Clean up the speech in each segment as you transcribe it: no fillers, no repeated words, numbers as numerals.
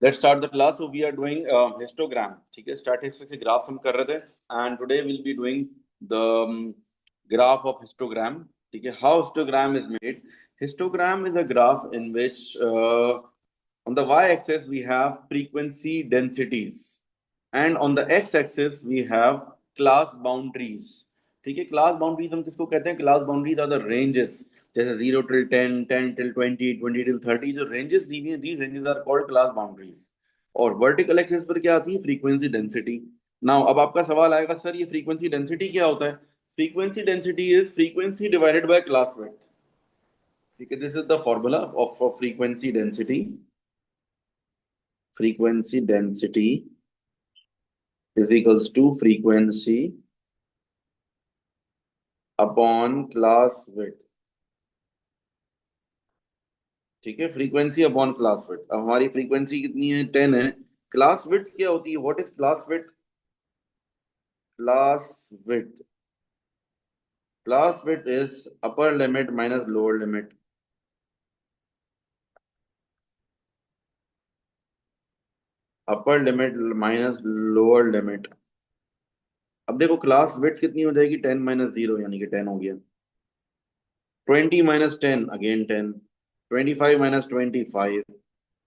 Let's start the class. So we are doing histogram. ठीक है, statistics के graph हम कर रहे थे, and today we'll be doing the graph of histogram. ठीक है, how histogram is made. Histogram is a graph in which on the y-axis we have frequency densities, and on the x-axis we have class boundaries. ठीक है, class boundaries हम किसको कहते हैं? Class boundaries are the ranges, जैसे 0 till 10, 10 till 20, 20 till 30, जो ranges दी हुई हैं, these ranges are called class boundaries. और वर्टिकल एक्सिस पर क्या आती है? Frequency density. नाउ अब आपका सवाल आएगा, सर ये फ्रीक्वेंसी डेंसिटी क्या होता है? Frequency density is frequency divided by class width. ठीक है, this is the formula of frequency density. Frequency density is equals to frequency upon class width. ठीक है, फ्रीक्वेंसी अपॉन क्लास विड्थ। अब हमारी फ्रीक्वेंसी कितनी है? 10 है। क्लास विड्थ क्या होती है? What is class width? Class width, class width is upper limit minus lower limit. Upper limit minus lower limit. अब देखो क्लास विड्थ कितनी हो जाएगी? 10 माइनस 0 यानी कि 10 हो गया। 20 माइनस 10 अगेन 10। 25 माइनस 25,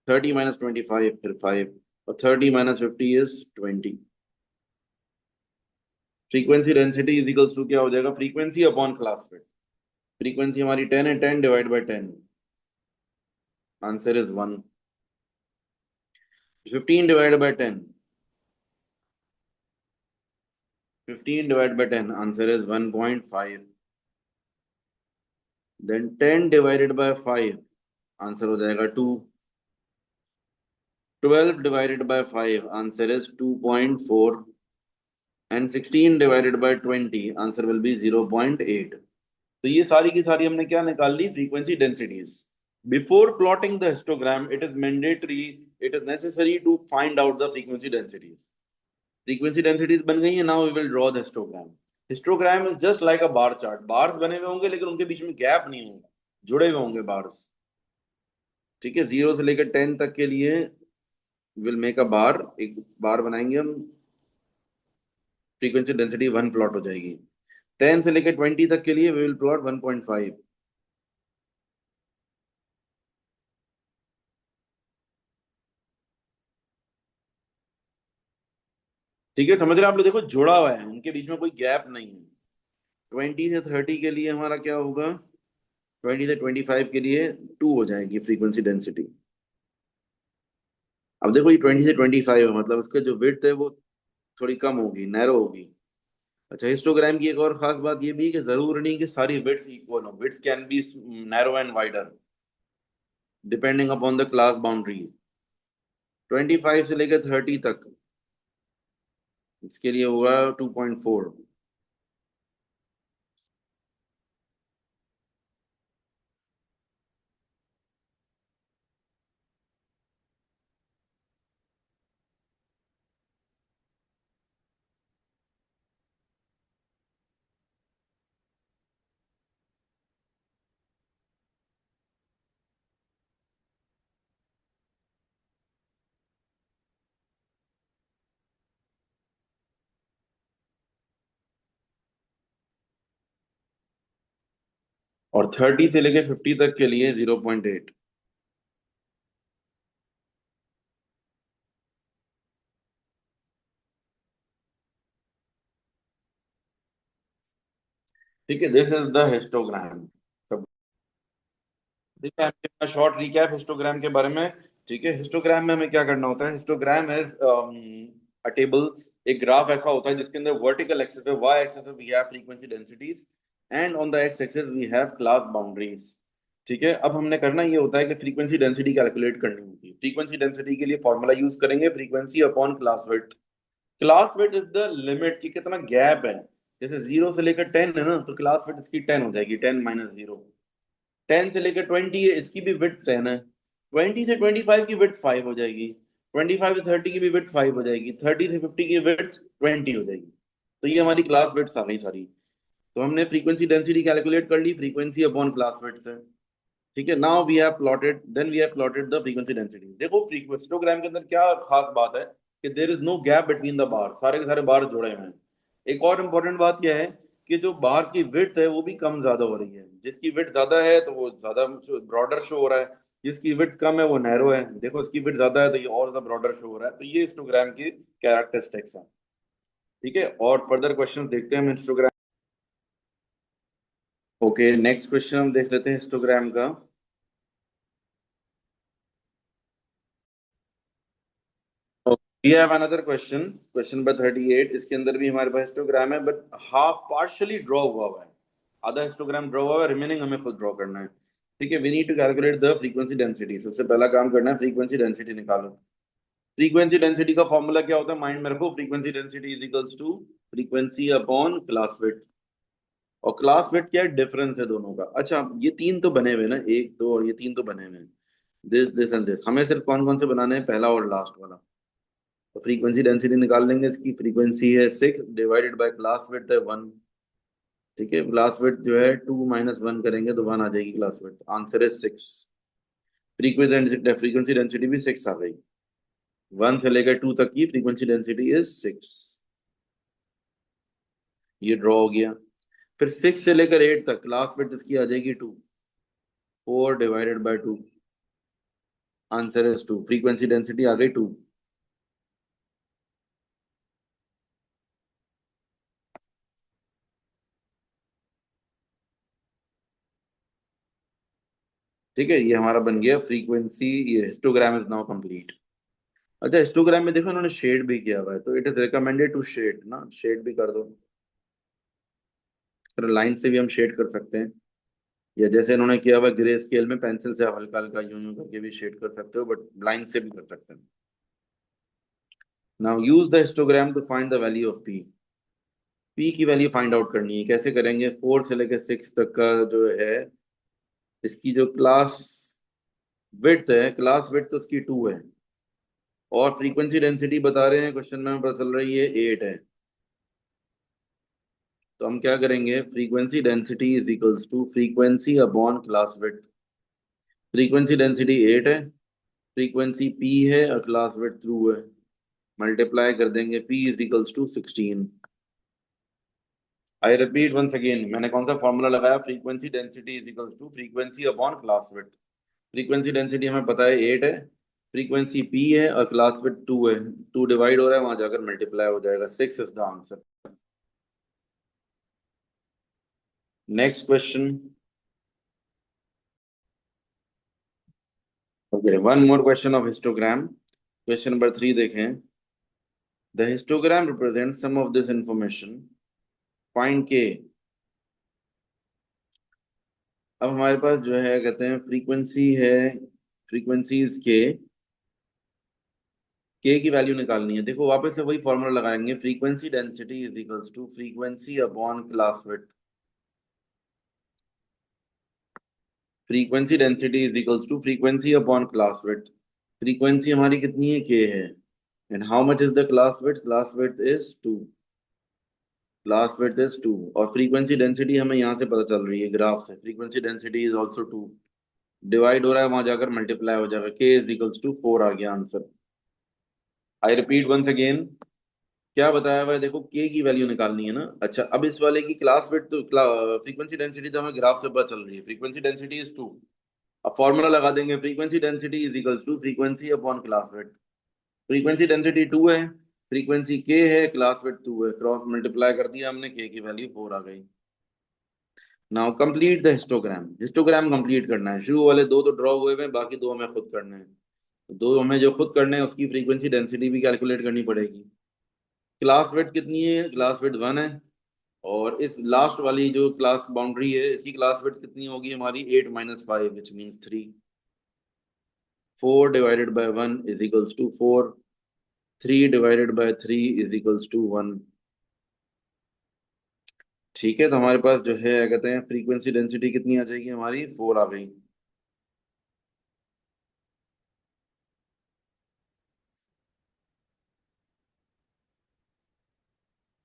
30 माइनस 25 फिर 5, और 30 minus 50 is 20। Frequency density is equals to क्या हो जाएगा? Frequency upon class width. Frequency हमारी 10 है, 10 divide by 10, answer is 1। 15 divide by 10, 15 divide by 10, answer is 1.5। Then 10 divided by 5, answer हो जाएगा 2। 12 divided by 5, answer is 2.4, and 16 divided by 20, answer will be 0.8। तो ये सारी की सारी हमने क्या निकाल ली? Frequency densities. Before plotting the histogram it is mandatory, it is necessary to find out the frequency densities. Frequency densities बन गई है, now we will draw the histogram. Histogram is just like a bar chart. Bars बने हुए होंगे लेकिन उनके बीच में gap नहीं होगा, जुड़े हुए होंगे बार्स। ठीक है, 0 से लेकर 10 तक के लिए विल मेक अ बार, एक बार बनाएंगे हम। फ्रीक्वेंसी डेंसिटी 1 प्लॉट हो जाएगी। 10 से लेकर 20 तक के लिए वी विल प्लॉट 1.5। ठीक है, समझ रहे हैं आप लोग? देखो जुड़ा हुआ है, उनके बीच में कोई गैप नहीं है। 20 से 30 के लिए हमारा क्या होगा? 20 से 25 के लिए 2 हो जाएगी फ्रीक्वेंसी डेंसिटी। अब देखो ये 20 से 25 है, मतलब उसका जो विड्थ है वो थोड़ी कम होगी, नैरो होगी। अच्छा, हिस्टोग्राम की एक और खास बात ये भी है कि जरूर नहीं कि सारी विड्थ इक्वल हो। Width can be narrow and wider depending upon the class boundary. 25 से लेकर 30 तक इसके लिए होगा 2.4। और 30 से लेकर 50 तक के लिए 0.8। ठीक है, दिस इज द हिस्टोग्राम। सब ठीक है, शॉर्ट रिकैप हिस्टोग्राम के बारे में। ठीक है, हिस्टोग्राम में हमें क्या करना होता है? हिस्टोग्राम इज अ टेबल, एक ग्राफ ऐसा होता है जिसके अंदर वर्टिकल एक्सिस पे, वाई एक्सिस पे we have frequency densities, and on the X axis we have class boundaries. ठीक है, अब हमने करना ये होता है कि फ्रीक्वेंसी डेंसिटी कैलकुलेट करनी होती है। फ्रीक्वेंसी डेंसिटी के लिए फॉर्मूला यूज करेंगे, frequency upon class width. Class width is the limit कि कितना गैप है। जैसे 0 से लेकर 10 है ना, तो क्लास विड्थ इसकी 10 हो जाएगी, 10 माइनस 0। 10 से लेकर 20 है, इसकी भी विड्थ 10 है। 20 से 25 की विड्थ 5 हो जाएगी। 25 से 30 की भी विड्थ 5 हो जाएगी। 30 से 50 की विड्थ 20 हो जाएगी। तो ये हमारी क्लास विड्थ आ गई सारी। तो हमने फ्रीक्वेंसी डेंसिटी कैलकुलेट कर ली फ्रीक्वेंसी अपॉन क्लास विड्थ से। ठीक है, now we have plotted, then we have plotted the frequency density. देखो हिस्टोग्राम के अंदर क्या खास बात है कि there is no gap between the bar, सारे के सारे बार जुड़े हुए हैं। एक और इम्पोर्टेंट बात यह है कि जो बार की विड्थ है वो भी कम ज्यादा हो रही है, जिसकी विड्थ ज्यादा है तो वो ज्यादा ब्रॉडर शो हो रहा है, जिसकी विड्थ कम है वो नैरो है। देखो इसकी विड्थ ज्यादा है तो ये और ज्यादा ब्रॉडर शो हो रहा है, तो ये हिस्टोग्राम की कैरेक्टरिस्टिक्स हैं। ठीक है, और फर्दर क्वेश्चन देखते हैं हम हिस्टोग्राम। ओके, नेक्स्ट क्वेश्चन हम देख लेते हैं हिस्टोग्राम का। We have another question, question number 38। इसके अंदर भी हमारे पास हिस्टोग्राम है बट हाफ पार्शियली ड्रॉ हुआ हुआ है, आधा हिस्टोग्राम ड्रॉ हुआ है, रिमेनिंग हमें खुद ड्रॉ करना है। ठीक है, we need to calculate the frequency density. सबसे पहला काम करना है फ्रीक्वेंसी डेंसिटी निकालो। फ्रीक्वेंसी डेंसिटी का फॉर्मूला क्या होता है, माइंड में रखो, frequency density is equals to frequency upon class width. और क्लास विड्थ क्या है, डिफरेंस है दोनों का। अच्छा, ये तीन तो बने हुए ना, एक दो और ये तीन तो बने हुए हैं, दिस एंड दिस। हमें सिर्फ कौन कौन से बनाने हैं, पहला और लास्ट वाला। तो फ्रीक्वेंसी डेंसिटी निकाल लेंगे, इसकी फ्रीक्वेंसी है 6 डिवाइडेड बाय क्लास विड्थ है 1। ठीक है, क्लास विड्थ जो है 2 माइनस 1 करेंगे तो 1 आ जाएगी क्लास विड्थ, आंसर है 6। फ्रीक्वेंसी डेंसिटी भी 6 आ गई, 1 से लेकर 2 तक की फ्रीक्वेंसी डेंसिटी इज 6। ये ड्रॉ हो गया। फिर 6 से लेकर 8 तक क्लास विड्थ इसकी आ जाएगी 2, 4 divided by 2, answer is 2। Frequency density आ गई 2। ठीक है, ये हमारा बन गया फ्रीक्वेंसी। ये हिस्टोग्राम इज नाउ कंप्लीट। अच्छा, हिस्टोग्राम में देखो इन्होंने शेड भी किया हुआ है, तो it is recommended to shade ना, शेड भी कर दो। फिर लाइन से भी हम शेड कर सकते हैं, या जैसे इन्होंने किया हुआ ग्रे स्केल में पेंसिल से हल्का हल्का यूं यूं करके भी शेड कर सकते हो, बट लाइन से भी कर सकते हैं। Now use the histogram to find the value of P. P की वैल्यू फाइंड आउट करनी है, कैसे करेंगे, 4 से लेकर 6 तक का जो है, इसकी जो क्लास विड्थ है, क्लास विड्थ तो उसकी 2 है, और फ्रीक्वेंसी डेंसिटी बता रहे हैं क्वेश्चन में पता चल रही है 8 है। तो हम क्या करेंगे, frequency density is equals to frequency upon class width. Frequency density 8 है, फ्रीक्वेंसी पी है और क्लास विड्थ 2 है, मल्टीप्लाई कर देंगे, P is equals to 16। I repeat once again, मैंने कौन सा फॉर्मूला लगाया, frequency density is equals to frequency upon class width. Frequency density हमें पता है 8 है, फ्रीक्वेंसी पी है और क्लास विड्थ 2 है, 2 डिवाइड हो रहा है, वहां जाकर मल्टीप्लाई हो जाएगा, 6 is the answer. Next question. Okay, one more question of histogram, question number 3 देखें। The histogram represent some of this information, find K. अब हमारे पास जो है कहते हैं फ्रीक्वेंसी है, फ्रीक्वेंसीज के की वैल्यू निकालनी है। देखो वापस से वही फॉर्मूला लगाएंगे, frequency density is equals to frequency upon class width. Frequency density is equals to frequency upon class width. Frequency हमारी कितनी है, के है, and how much is the class width, class width is 2, class width is 2। और frequency density हमें यहाँ से पता चल रही है ग्राफ से, frequency density is also 2, divide हो रहा है, वहां जाकर मल्टीप्लाई हो जाएगा, के इज इक्वल्स टू 4 आ गया answer. I repeat once again, क्या बताया हुआ है, देखो के की वैल्यू निकालनी है ना। अच्छा, अब इस वाले की क्लास विड्थ तो फ्रीक्वेंसी डेंसिटी तो हमें ग्राफ से पता चल रही है, फ्रीक्वेंसी डेंसिटी इज 2। अब फॉर्मूला लगा देंगे, frequency density is equals to frequency upon class width. Frequency density 2 है, फ्रीक्वेंसी के है, क्लास विड्थ 2 है, क्रॉस मल्टीप्लाई कर दिया हमने, के की वैल्यू 4 आ गई। Now complete the histogram. Histogram complete करना है, शुरू वाले दो तो ड्रॉ हुए हैं, बाकी दो हमें खुद करने हैं। दो हमें जो खुद करने हैं उसकी फ्रीक्वेंसी डेंसिटी भी कैलकुलेट करनी पड़ेगी। क्लास विड्थ कितनी है, क्लास विड्थ 1 है, और इस लास्ट वाली जो क्लास बाउंड्री है इसकी क्लास विड्थ कितनी होगी हमारी, 8 minus 5 which means 3। 4 divided by 1 is equals to 4, 3 divided by 3 is equals to 1। ठीक है, तो हमारे पास जो है कहते हैं फ्रीक्वेंसी डेंसिटी कितनी आ जाएगी हमारी, 4 आ गई।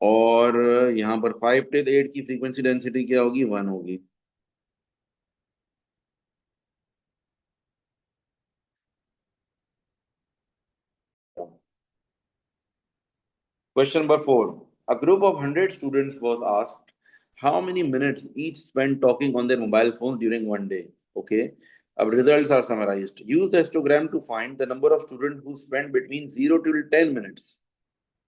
और यहाँ पर 5 टिल 8 की फ्रीक्वेंसी डेंसिटी क्या होगी, 1 होगी। Question number 4. A group of 100 students was asked how many minutes each spent talking on their mobile phones during one day. Okay. अब results are summarized. Use the histogram to find the number of students who spent between 0 till 10 minutes.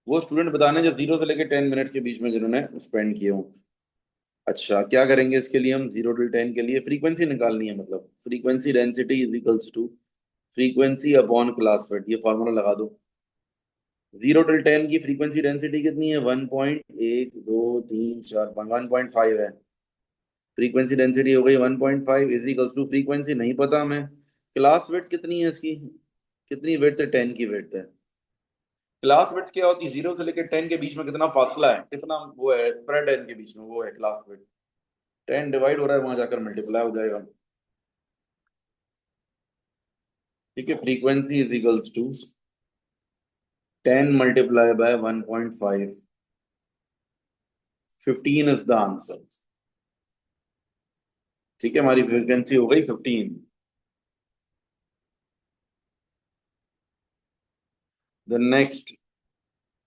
वो student बताने जो 0 से लेकर 10 minute के बीच में जिन्होंने spend किए हों। अच्छा, क्या करेंगे इसके लिए? हम 0 till 10 के लिए फ्रीक्वेंसी निकालनी है, मतलब frequency density is equals to frequency upon class width. ये फॉर्मूला लगा दो। 0 till 10 की फ्रीक्वेंसी डेंसिटी कितनी है? 1.1 2 3 4 1.5 है। फ्रीक्वेंसी डेंसिटी हो गई 1.5 इज इक्वल्स टू फ्रीक्वेंसी नहीं पता हमें, क्लास विड्थ कितनी है इसकी? कितनी विड्थ है? 10 की विड्थ है। क्लास विड्थ क्या होती है? 0 से लेकर 10 के बीच में कितना फासला है, कितना वो है पर 10 के बीच में, वो है क्लास विड्थ। 10 डिवाइड हो रहा है, वहां जाकर मल्टीप्लाई हो जाएगा। ठीक है, frequency is equals to 10 multiply by 1.5, 15 is the answer. ठीक है, हमारी फ्रीक्वेंसी हो गई 15। The next,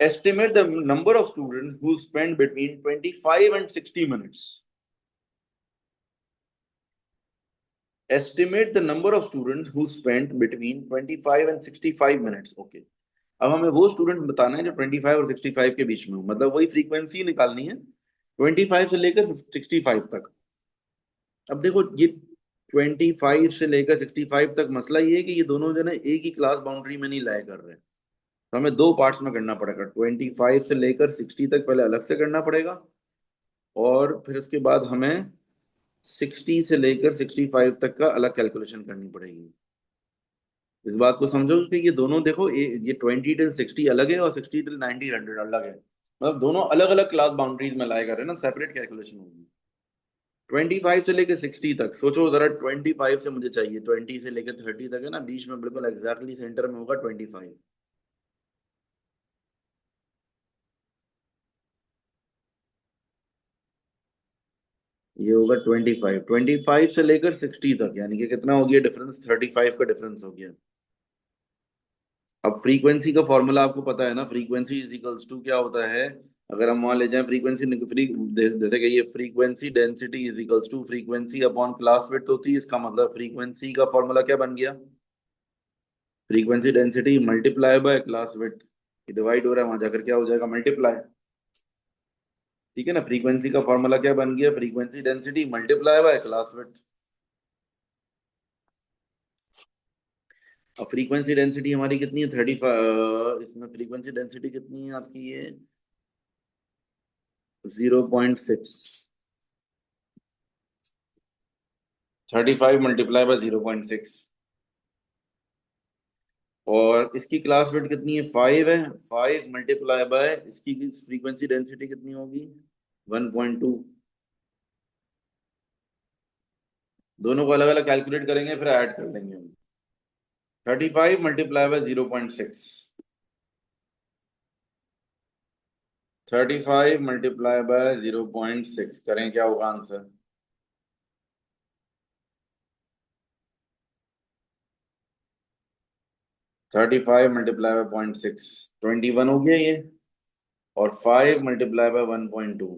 estimate the number of students who spend between 25 and 60 minutes. Estimate the number of students who spent between 25 and 65 minutes. Okay. अब हमें वो student बताना है जो 25 और 65 के बीच में हो, मतलब वही फ्रीक्वेंसी निकालनी है 25 से लेकर 65 तक। अब देखो, ये 25 से लेकर 65 तक मसला ये है कि ये दोनों जने एक ही क्लास बाउंड्री में नहीं लाया कर रहे हैं, तो हमें दो पार्ट्स में करना पड़ेगा। 25 से लेकर 60 तक पहले अलग से करना पड़ेगा, और फिर उसके बाद हमें 60 से लेकर 65 तक का अलग कैलकुलेशन करनी पड़ेगी। इस बात को समझो कि ये दोनों देखो, ये 20 टिल 60 अलग है और 60 टिल 90 100 अलग है, मतलब दोनों अलग अलग क्लास बाउंड्रीज में लाए कर रहे हैं ना, सेपरेट कैलकुलेशन होगी। 25 से लेकर 60 तक सोचो जरा, 25 से मुझे चाहिए 20 से लेकर 30 तक है ना, बीच में बिल्कुल एग्जैक्टली सेंटर में होगा 25। ये होगा 25, 25 से लेकर 60 तक, यानी कि कितना हो गया डिफरेंस? 35 का डिफरेंस हो गया। अब फ्रीक्वेंसी का फॉर्मूला आपको पता है ना, फ्रीक्वेंसी इज इक्वल्स टू क्या होता है? अगर हम वहां ले जाएं फ्रीक्वेंसी जैसे कि ये frequency density is equals to frequency upon class width होती है, इसका मतलब फ्रीक्वेंसी का फॉर्मूला क्या बन गया? Frequency density multiply by class width. Divide हो रहा है, वहां जाकर क्या हो जाएगा? मल्टीप्लाई। ठीक है ना, फ्रीक्वेंसी का फॉर्मूला क्या बन गया? Frequency density multiply by class width. अब फ्रीक्वेंसी डेंसिटी हमारी कितनी है? 35। इसमें फ्रीक्वेंसी डेंसिटी कितनी है आपकी? ये 0.6। 35 मल्टीप्लाई बाय 0.6, और इसकी क्लास विड्थ कितनी है? 5 है। 5 मल्टीप्लाई बाय इसकी फ्रीक्वेंसी डेंसिटी कितनी होगी? 1.2। दोनों को अलग अलग कैलकुलेट करेंगे, फिर ऐड कर लेंगे हम। 35 मल्टीप्लाई बाय 0.6, 35 मल्टीप्लाई बाय 0.6 करें, क्या होगा आंसर? 35 मल्टीप्लाई बाय 0.6 21 हो गया ये, और 5 मल्टीप्लाई बाय 1.2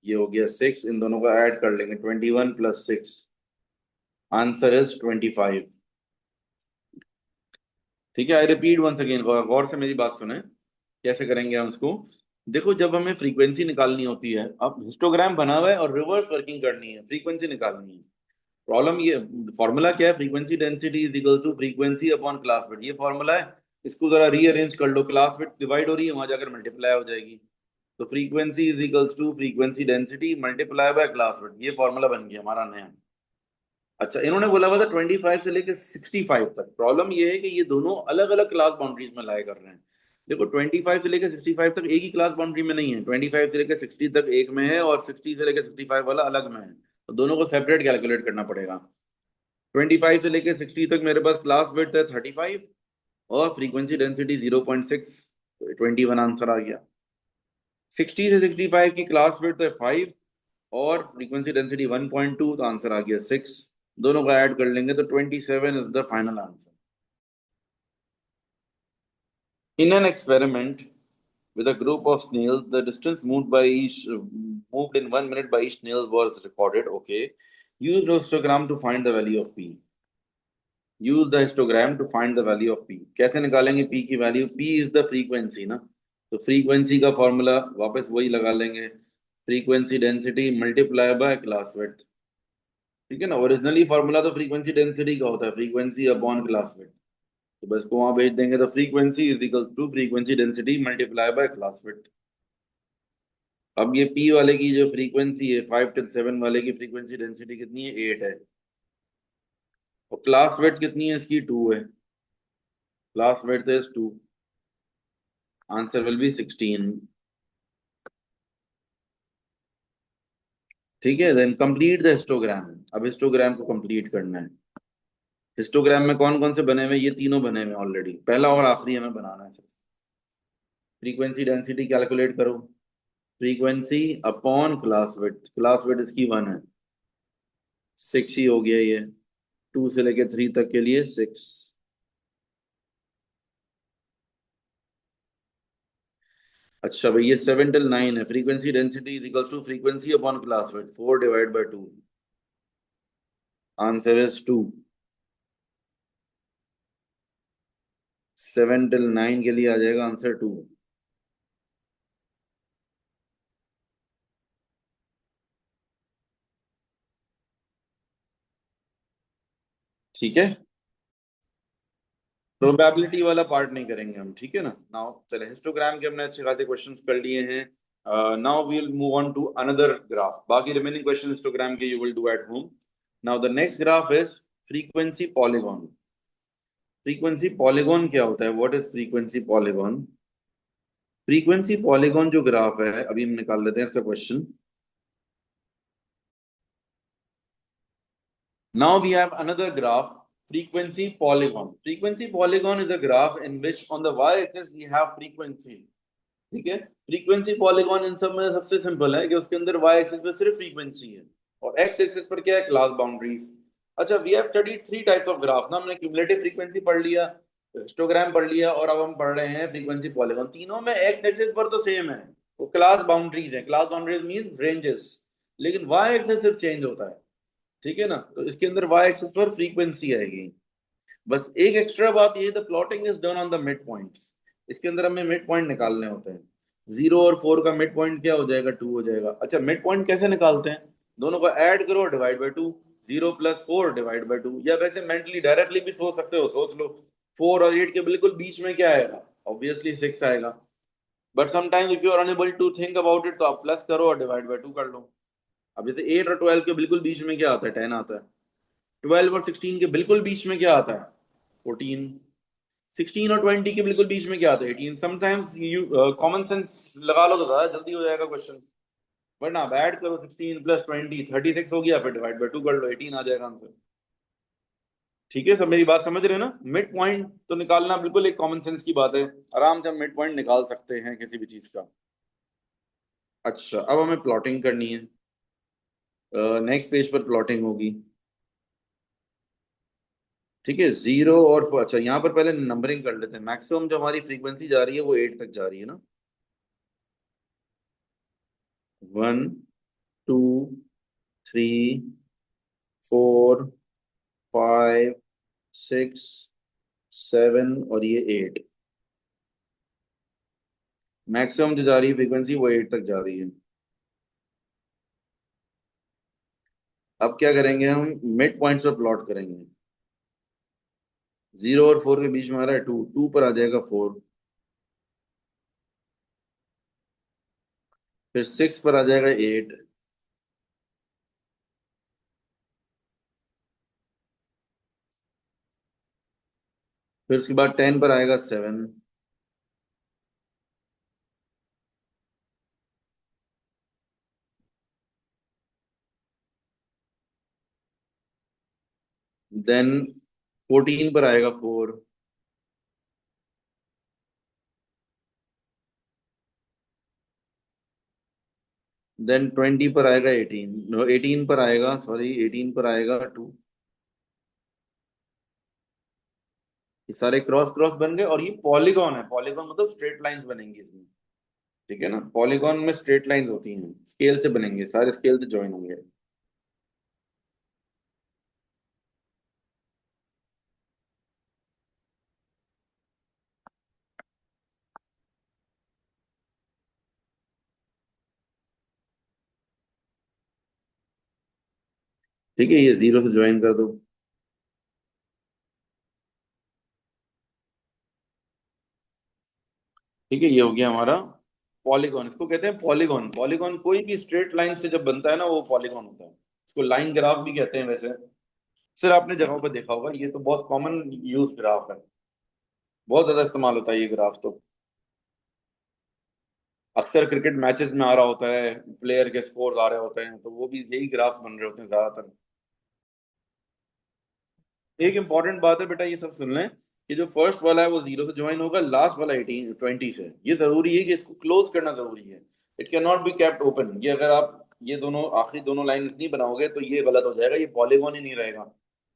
ये हो गया 6। इन दोनों को ऐड कर लेंगे, 21 प्लस 6, आंसर इज 25। ठीक है, आई रिपीट वंस अगेन, गौर से मेरी बात सुने। कैसे करेंगे हम उसको? देखो, जब हमें फ्रीक्वेंसी निकालनी होती है, अब हिस्टोग्राम बना हुआ है और रिवर्स वर्किंग करनी है, फ्रीक्वेंसी निकालनी है। प्रॉब्लम ये, फॉर्मूला क्या है? Frequency density is equal to frequency upon class width, ये फॉर्मूला है। इसको जरा रीअरेंज कर लो, क्लास विड्थ डिवाइड हो रही है, वहां जाकर मल्टीप्लाई हो जाएगी। तो frequency is equals to frequency density multiply by class width, ये फॉर्मूला बन गया हमारा नया। अच्छा, इन्होंने बोला हुआ था 25 से लेकर 65 तक। प्रॉब्लम ये है कि ये दोनों अलग अलग क्लास बाउंड्रीज में लाया कर रहे हैं। देखो, 25 से लेकर 65 तक एक ही क्लास बाउंड्री में नहीं है, 25 से लेकर 60 तक एक में है, और 60 से लेकर 65 वाला अलग में है, तो दोनों को सेपरेट कैलकुलेट करना पड़ेगा। 25 से लेकर 60 तक मेरे पास क्लास विड्थ है 35, और फ्रीक्वेंसी डेंसिटी 0.6, 21 आंसर आ गया। 60 से 65 की क्लास विड्थ है 5, और फ्रीक्वेंसी डेंसिटी 1.2, तो आंसर आ गया 6। दोनों को ऐड कर लेंगे तो 27 is the final answer. In an experiment, with a group of snails. The distance moved in 1 minute by each snail was recorded. Okay. Use the histogram to find the value of p. Use the histogram to find the value of p. कैसे निकालेंगे p की value? p is the frequency ना, तो frequency का formula वापस वही लगा लेंगे, frequency density multiply by class width. ठीक है ना, ओरिजिनली फॉर्मूला तो फ्रीक्वेंसी डेंसिटी का होता है, फ्रीक्वेंसी अपॉन क्लास विड्थ। तो बस को वहां भेज देंगे, तो frequency is equal to frequency density multiply by class width. अब ये पी वाले की जो फ्रीक्वेंसी है 5 till 7 वाले की फ्रीक्वेंसी डेंसिटी कितनी है? 8 है। और क्लास विड्थ कितनी है इसकी? 2 है। Class width is 2। Answer will B 16। ठीक है, देन कंप्लीट द हिस्टोग्राम। अब हिस्टोग्राम को कंप्लीट करना है। हिस्टोग्राम में कौन कौन से बने हुए? ये तीनों बने हुए ऑलरेडी, पहला और आखिरी हमें बनाना है। फ्रीक्वेंसी डेंसिटी कैलकुलेट करो, frequency upon class width. Class width इसकी 1 है, 6 ही हो गया ये, 2 से लेके 3 तक के लिए 6। अच्छा भाई, ये 7 till 9 है। Frequency density is equal to frequency upon class width, 4/2। Answer is 2। 7 till 9 के लिए आ जाएगा आंसर 2। ठीक है, प्रोबेबिलिटी वाला पार्ट नहीं करेंगे हम, ठीक है ना। नाउ चले, हिस्टोग्राम के हमने अच्छे खासे क्वेश्चंस कर लिए हैं। Now we will move on to another graph. बाकी रिमेनिंग क्वेश्चन हिस्टोग्राम के you will do at home. Now the next graph is frequency polygon. Frequency polygon क्या होता है? What is frequency polygon? Frequency polygon जो graph है, अभी हम निकाल लेते हैं इसका question. Now we have another graph, frequency polygon. Frequency polygon is a graph in which on the y-axis we have frequency. ठीक है, फ्रीक्वेंसी पॉलीगॉन इन सब में सबसे सिंपल है कि उसके अंदर y एक्सिस पे सिर्फ फ्रीक्वेंसी है और x एक्सिस पर क्या है? Class boundaries. अच्छा, we have studied 3 types of graph ना। हमने क्यूमुलेटिव फ्रीक्वेंसी पढ़ लिया, हिस्टोग्राम पढ़ लिया, और अब हम पढ़ रहे हैं फ्रीक्वेंसी पॉलीगॉन। तीनों में x एक्सिस पर तो सेम है, वो क्लास बाउंड्रीज है। क्लास बाउंड्रीज मीन रेंजेस, लेकिन y एक्सिस सिर्फ चेंज होता है। ठीक है ना, तो इसके अंदर y एक्सिस पर फ्रीक्वेंसी आएगी। बस एक एक्स्ट्रा बात ये, the plotting is done on the mid points. इसके अंदर हमें मिड पॉइंट निकालने होते हैं। 0 और 4 का मिड पॉइंट क्या हो जाएगा? 2 हो जाएगा। अच्छा, मिड पॉइंट कैसे निकालते हैं? दोनों को ऐड करो, डिवाइड बाय 2। 0 + 4 डिवाइड बाय 2, या वैसे मेंटली डायरेक्टली भी सोच सकते हो, सोच लो। 4 और 8 के बिल्कुल बीच में क्या आएगा? ऑब्वियसली 6 आएगा। But sometimes if you are unable to think about it, तो आप प्लस करो और डिवाइड बाय 2 कर लो। अब जैसे 8 और 12 के बिल्कुल बीच में क्या आता है? 10 आता है। 12 और 16 के बिल्कुल बीच में क्या आता है? 14। 16 और 20 के बिल्कुल बीच में क्या आता है? 18। समटाइम्स यू कॉमन सेंस लगा लो तो ज्यादा जल्दी हो जाएगा क्वेश्चन। वरना आप ऐड करो, 16 + 20 36 हो गया, फिर डिवाइड बाय 2 कर लो, 18 आ जाएगा आंसर। ठीक है, सब मेरी बात समझ रहे हैं ना? मिड पॉइंट तो निकालना बिल्कुल एक कॉमन सेंस की बात है, आराम से हम मिड पॉइंट निकाल सकते हैं किसी भी चीज का। अच्छा, अब हमें प्लॉटिंग करनी है। नेक्स्ट पेज पर प्लॉटिंग होगी। ठीक है, 0 और अच्छा, यहाँ पर पहले नंबरिंग कर लेते हैं। मैक्सिमम जो हमारी फ्रीक्वेंसी जा रही है वो 8 तक जा रही है ना। 1, 2, 3, 4, 5, 6, 7 और ये 8। मैक्सिमम जो जा रही है फ्रीक्वेंसी वो 8 तक जा रही है। अब क्या करेंगे? हम मिड पॉइंट्स पर प्लॉट करेंगे। 0 और 4 के बीच में आ रहा है 2, 2 पर आ जाएगा 4, फिर 6 पर आ जाएगा 8, फिर उसके बाद 10 पर आएगा 7, देन 14 पर आएगा 4, देन 20 पर आएगा 18, नो 18 पर आएगा, सॉरी 18 पर आएगा 2। ये सारे क्रॉस क्रॉस बन गए, और ये पॉलीगॉन है। पॉलीगॉन मतलब स्ट्रेट लाइंस बनेंगी इसमें। ठीक है ना। पॉलीगॉन में स्ट्रेट लाइंस होती हैं, स्केल से बनेंगे, सारे स्केल से ज्वाइन होंगे। ठीक है, ये जीरो से ज्वाइन कर दो। ठीक है, ये हो गया हमारा पॉलीगॉन। इसको कहते हैं पॉलीगॉन। पॉलीगॉन कोई भी स्ट्रेट लाइन से जब बनता है ना, वो पॉलीगॉन होता है। इसको लाइन ग्राफ भी कहते हैं वैसे। सर आपने जगहों पर देखा होगा, ये तो बहुत कॉमन यूज ग्राफ है, बहुत ज्यादा इस्तेमाल होता है ये ग्राफ तो। अक्सर क्रिकेट मैचेस में आ रहा होता है, प्लेयर के स्कोर्स आ रहे होते हैं, तो वो भी यही ग्राफ्स बन रहे होते हैं ज्यादातर। एक इंपॉर्टेंट बात है बेटा, ये सब सुन लें कि जो फर्स्ट वाला है वो जीरो से ज्वाइन होगा, लास्ट वाला 18 20 से। ये जरूरी है कि इसको क्लोज करना जरूरी है। It can not be kept open. ये अगर आप ये दोनों आखिरी दोनों लाइन नहीं बनाओगे तो ये गलत हो जाएगा, ये पॉलीगॉन ही नहीं रहेगा।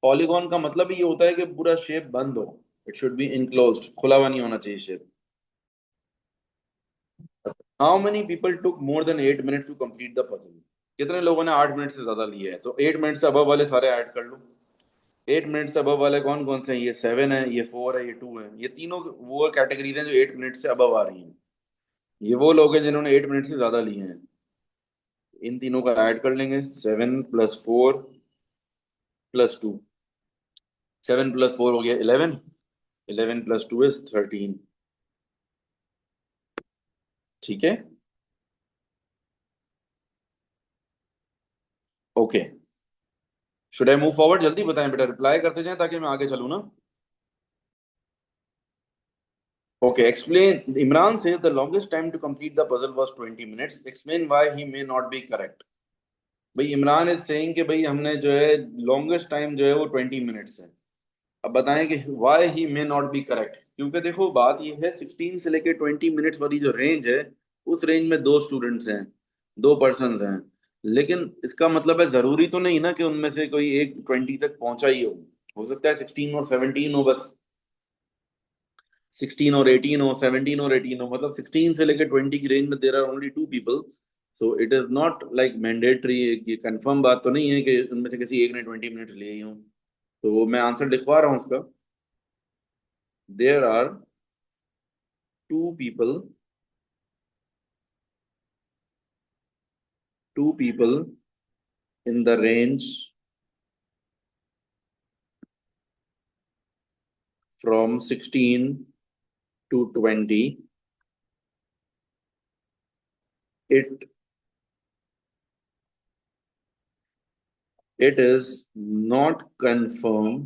पॉलीगॉन का मतलब ही ये होता है कि पूरा शेप बंद हो। इट शुड बी इनक्लोज्ड, खुला हुआ नहीं होना चाहिए shape. How many people took more than 8 minute to complete the puzzle? कितने लोगों ने 8 मिनट से ज्यादा लिए है? तो 8 मिनट से अबव वाले सारे ऐड कर लो। 8 मिनट से अबव वाले कौन कौन से हैं? ये 7 है, ये 4 है, ये 2 है। ये तीनों वो कैटेगरीज हैं जो 8 मिनट से अबव आ रही हैं। ये वो लोग हैं जिन्होंने 8 मिनट से ज्यादा लिए हैं। इन तीनों का ऐड कर लेंगे, 7 + 4 + 2। 7 + 4 हो गया 11। 11 + 2 = 13। ठीक है। Okay, should I move forward? जल्दी बताएं बेटा, रिप्लाई करते जाएं ताकि मैं आगे चलूँ ना। Okay, explain. Imran says the longest time to complete the puzzle was 20 minutes. Explain why he may not be correct. भाई इमरान इज सेइंग कि भाई हमने जो है लॉन्गेस्ट टाइम जो है वो 20 मिनट्स है। अब बताएं कि why he may not be correct. क्योंकि देखो बात ये है, 16 से लेके 20 मिनट्स वाली जो रेंज है, उस रेंज में दो स्टूडेंट्स हैं, दो पर्सन हैं। लेकिन इसका मतलब है जरूरी तो नहीं ना कि उनमें से कोई एक 20 तक पहुंचा ही हो सकता है 16 और 17 हो बस। 16 और 18 हो, 17 और 18 हो, मतलब 16 से लेकर 20 की रेंज में there are only two people. So it is not like mandatory. ये कंफर्म बात तो नहीं है कि उनमें से किसी एक ने 20 मिनट लिए ही हों। तो मैं आंसर लिखवा रहा हूँ उसका। There are two people, two people in the range from 16 to 20। it it is not confirmed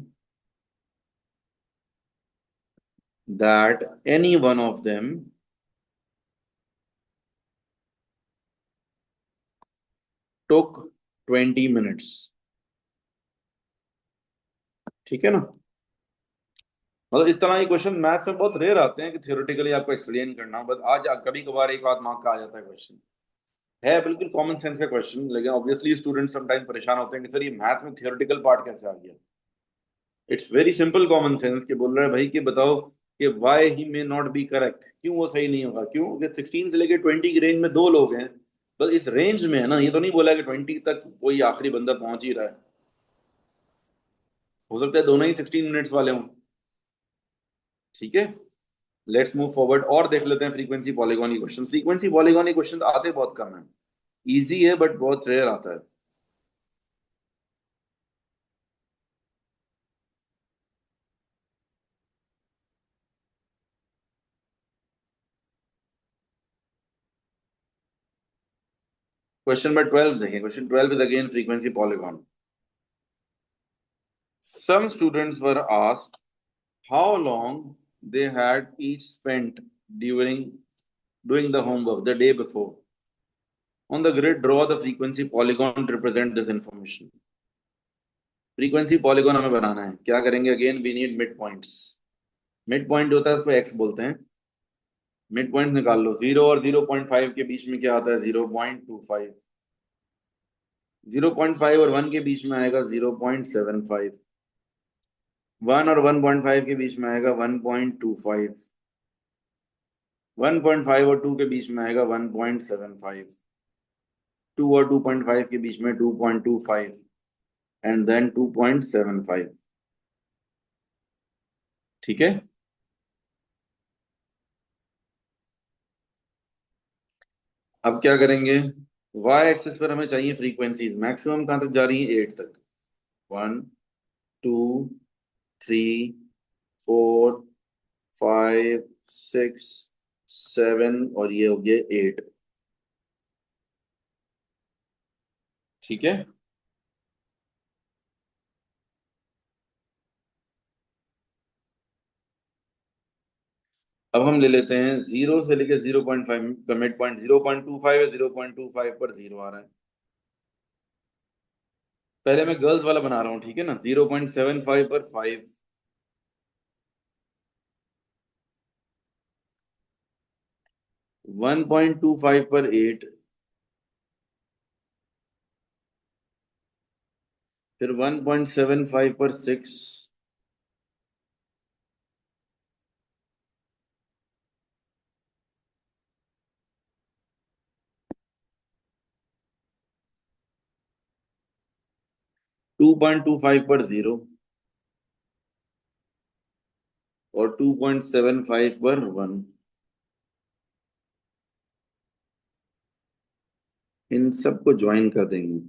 that any one of them took 20 minutes। ठीक है ना। मतलब इस तरह के क्वेश्चन मैथ्स में बहुत रेयर आते हैं कि थियोरेटिकली आपको एक्सप्लेन करना हो, बस आज कभी कभार एक आध मार्क का आ जाता है क्वेश्चन। है बिल्कुल कॉमन सेंस का क्वेश्चन, लेकिन ऑब्वियसली स्टूडेंट समटाइम परेशान होते हैं कि सर ये मैथ्स में थियोरेटिकल पार्ट कैसे आ गया। It's very simple common sense कि बोल रहा है भाई कि बताओ कि why he may not be correct, क्यों वो सही नहीं होगा। क्यों कि 16 से लेके 20 की रेंज में दो लोग हैं, बस इस रेंज में है ना। ये तो नहीं बोला कि 20 तक कोई आखिरी बंदा पहुंच ही रहा है। हो सकता है दोनों ही 16 मिनट्स वाले हों। ठीक है, लेट्स मूव फॉरवर्ड और देख लेते हैं फ्रीक्वेंसी पॉलीगॉन के क्वेश्चन। फ्रीक्वेंसी पॉलीगॉन के क्वेश्चन आते बहुत कम है, इजी है बट बहुत रेयर आता है। क्वेश्चन नंबर 12 देखें। Question 12 is again frequency polygon. Some students were asked how long they had each spent during doing the homework the day before. On the grid, draw the frequency polygon to represent this information. Frequency polygon हमें बनाना है, क्या करेंगे? Again we need mid points. Mid point होता है उसको x बोलते हैं। मिड पॉइंट निकाल लो। 0 और 0.5 के बीच में क्या आता है? 0.25। 0.5 और 1 के बीच में आएगा 0.75। 1 और 1.5 के बीच में आएगा 1.25। 1.5 और 2 के बीच में आएगा 1.75, 2 और 2.5 के बीच में 2.25, एंड देन 2.75। ठीक है। अब क्या करेंगे, वाई एक्सिस पर हमें चाहिए फ्रीक्वेंसीज, मैक्सिमम कहाँ तक जा रही है, 8 तक। 1, 2, 3, 4, 5, 6, 7 और ये हो गया 8। ठीक है। अब हम ले लेते हैं जीरो से लेके 0.5 का मिड पॉइंट, 0.25 है, 0.25 पर जीरो आ रहा है। पहले मैं गर्ल्स वाला बना रहा हूँ, ठीक है ना। 0.75 पर 5, 1.25 पर 8, फिर 1.75 पर 6, 2.25 पर 0 और 2.75 पर 1। इन सबको ज्वाइन कर देंगे।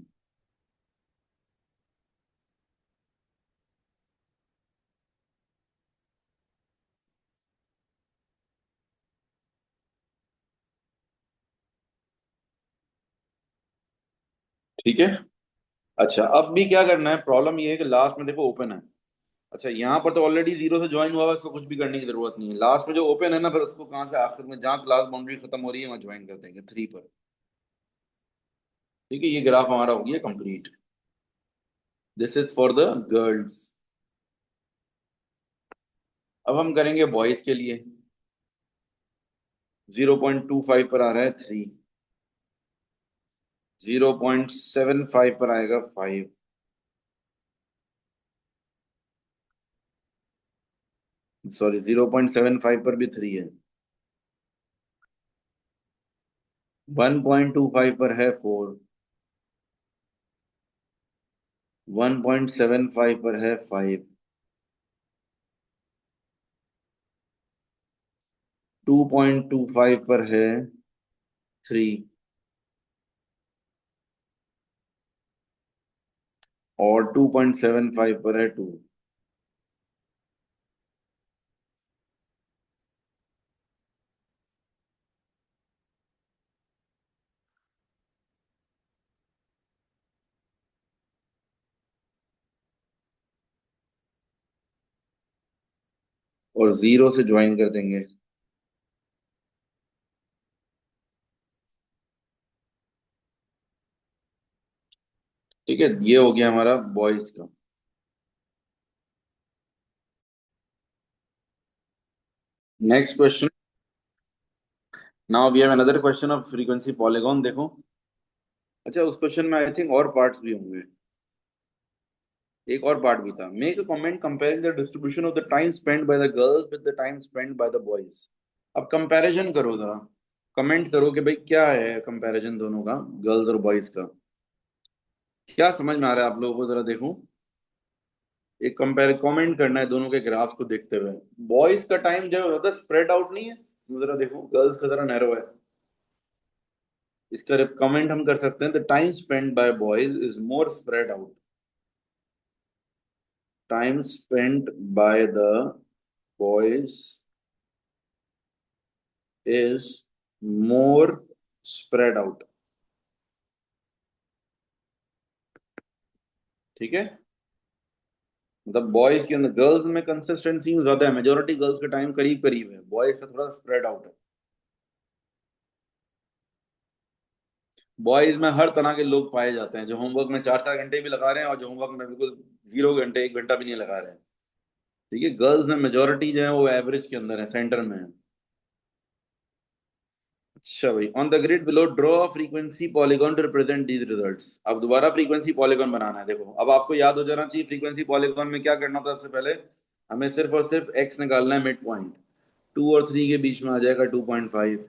ठीक है। अच्छा, अब भी क्या करना है, प्रॉब्लम ये है कि लास्ट में देखो ओपन है। अच्छा, यहाँ पर तो ऑलरेडी जीरो से ज्वाइन हुआ है, इसको कुछ भी करने की जरूरत नहीं है। लास्ट में जो ओपन है ना, फिर उसको कहाँ से आखिर में जहाँ क्लास बाउंड्री खत्म हो रही है वहां ज्वाइन कर देंगे 3 पर। ठीक है, ये ग्राफ हमारा हो गया complete. This is for the girls. अब हम करेंगे बॉयज के लिए। 0.25 पर आ रहा है 3, 0.75 पर आएगा 5, 0.75 पर भी 3 है, 1.25 पर है 4, 1.75 पर है 5, 2.25 पर है 3 और 2.75 पर है 2। और जीरो से ज्वाइन कर देंगे। ठीक है, ये हो गया हमारा बॉयज का। Next question. Now we have another question of frequency polygon, देखो। अच्छा, उस क्वेश्चन में आई थिंक और पार्ट्स भी होंगे। एक और पार्ट भी था, make a comment comparing the distribution of the time spend by the girls with the time spend by the boys. अब कंपैरिजन करो जरा, कमेंट करो कि भाई क्या है कंपैरिजन दोनों का, गर्ल्स और बॉयज का। क्या समझ में आ रहा है आप लोगों को, जरा देखो। एक कंपेयर कमेंट करना है दोनों के ग्राफ्स को देखते हुए। बॉयज का टाइम जो होता है स्प्रेड आउट नहीं है, जरा देखो, गर्ल्स का जरा नैरो है। इसका कमेंट हम कर सकते हैं, the time spend by boys is more spread out. Time spend by the boys is more spread out. ठीक है, मतलब बॉयज के अंदर, गर्ल्स में कंसिस्टेंसी ज्यादा है, मेजोरिटी गर्ल्स का टाइम करीब करीब है, बॉयज का थोड़ा स्प्रेड आउट है। बॉयज में हर तरह के लोग पाए जाते हैं, जो होमवर्क में 4 4 घंटे भी लगा रहे हैं और जो होमवर्क में बिल्कुल 0 घंटे 1 घंटा भी नहीं लगा रहे हैं। ठीक है, गर्ल्स में मेजोरिटी जो है वो एवरेज के अंदर है, सेंटर में है। अच्छा भाई, on the grid below draw frequency polygon to represent these results. अब दोबारा फ्रीक्वेंसी पॉलीगॉन बनाना है। देखो, अब आपको याद हो जाना चाहिए फ्रीक्वेंसी पॉलीगॉन में क्या करना होता है। सबसे पहले हमें सिर्फ और सिर्फ एक्स निकालना है, मिड पॉइंट। टू और थ्री के बीच में आ जाएगा 2.5,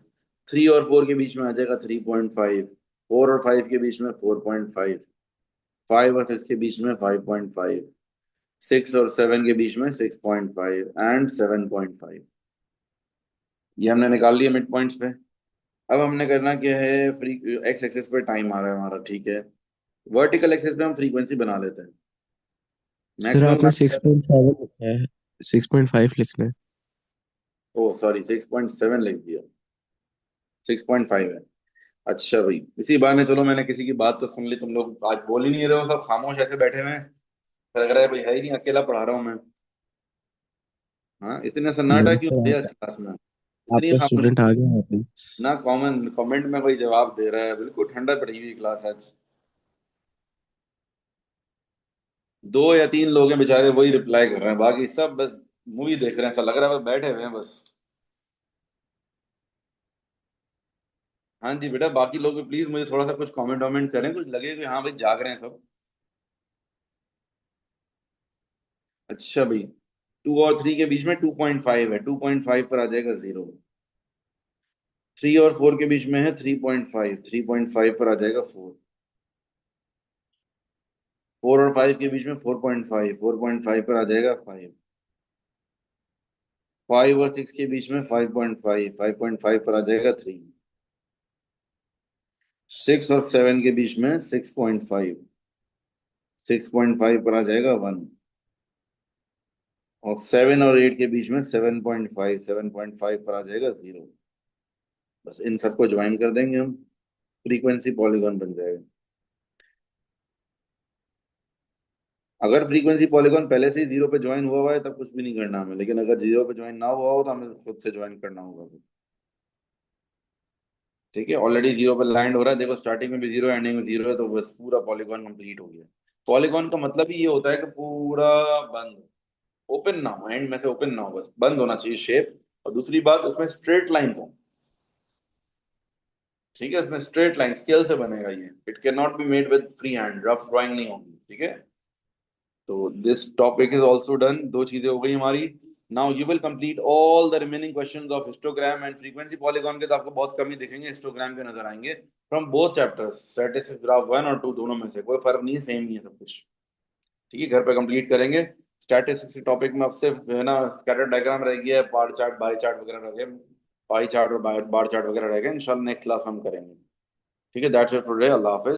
थ्री और फोर के बीच में आ जाएगा 3.5, फोर और फाइव के बीच में 4.5, फाइव और सिक्स के बीच में 5.5, सिक्स और सेवन के बीच में 6.5 एंड 7.5। ये हमने निकाल लिया मिड पॉइंट्स पे। अब हमने करना क्या है, फ्री एक्स एक्सेस पे टाइम आ रहा है हमारा, ठीक है। वर्टिकल एक्सेस पे हम फ्रीक्वेंसी बना लेते हैं। सर मैक्सिमम आपने 6.7 लिखा है, 6.5 लिखना है। ओ सॉरी, 6.7 लिख दिया, 6.5 है। अच्छा भाई, इसी बहाने चलो मैंने किसी की बात तो सुन ली, तुम लोग आज बोल ही नहीं रहे हो, सब खामोश ऐसे बैठे हुए हैं। लग रहा है भाई है ही नहीं, अकेला पढ़ा रहा हूँ मैं। हाँ, इतने सन्नाटा नहीं क्यों सर, भैया इस क्लास में, इतनी आपका खामोशी। स्टूडेंट आ गया वापस। ना कॉमन कमेंट में कोई जवाब दे रहा है, बिल्कुल ठंडा पड़ी हुई क्लास आज। दो या तीन लोग हैं बेचारे, वही रिप्लाई कर रहे हैं, बाकी सब बस मूवी देख रहे हैं, ऐसा लग रहा है बस बैठे हुए हैं बस। हाँ जी बेटा, बाकी लोग भी प्लीज मुझे थोड़ा सा कुछ कमेंट वमेंट करें, कुछ लगे कि हाँ भाई जाग रहे हैं सब। अच्छा भाई, टू और थ्री के बीच में 2.5 है, 2.5 पर आ जाएगा जीरो। थ्री और फोर के बीच में है 3.5, 3.5 पर आ जाएगा फोर। फोर और फाइव के बीच में 4.5, 4.5 पर आ जाएगा फाइव। फाइव और सिक्स के बीच में 5.5, 5.5 पर आ जाएगा थ्री। सिक्स और सेवन के बीच में 6.5, 6.5 पर आ जाएगा वन। और सेवन और एट के बीच में 7.5, 7.5 पर आ जाएगा जीरो। बस इन सबको ज्वाइन कर देंगे हम, फ्रीक्वेंसी पॉलीगॉन बन जाएगा। अगर फ्रीक्वेंसी पॉलीगॉन पहले से ही जीरो पे ज्वाइन हुआ हुआ है तब कुछ भी नहीं करना हमें, लेकिन अगर जीरो पे ज्वाइन ना हुआ हो तो हमें खुद से ज्वाइन करना होगा। ठीक है, ऑलरेडी जीरो पे लैंड हो रहा है, देखो स्टार्टिंग में भी जीरो, एंडिंग में जीरो है, तो बस पूरा पॉलीगॉन कंप्लीट हो गया। पॉलीगॉन का मतलब ही ये होता है कि पूरा बंद, ओपन ना हो, एंड में से ओपन ना हो, बस बंद होना चाहिए शेप। और दूसरी बात, उसमें स्ट्रेट लाइन हो। ठीक है, इसमें स्ट्रेट लाइन स्केल से बनेगा ये, it can not be made with free hand, rough drawing नहीं होगी, ठीक है। तो this topic is also done, दो चीजें हो गई हमारी। Now you will complete all the remaining questions of histogram and frequency polygon के, तो आपको बहुत कम ही दिखेंगे, हिस्टोग्राम के नजर आएंगे from both chapters, statistics graph one और टू, दोनों में से कोई फर्क नहीं है, सेम ही है सब कुछ। ठीक है, घर पे कंप्लीट करेंगे। स्टैटिस्टिक्स टॉपिक में अब से है ना, स्कैटर डायग्राम रह गया, बार चार्ट बाय चार्ट वगैरह रह गए, पाई चार्ट और बार चार्ट वगैरह रह गए, इंशाल्लाह नेक्स्ट क्लास हम करेंगे। ठीक है, that's it for today, Allah Hafiz.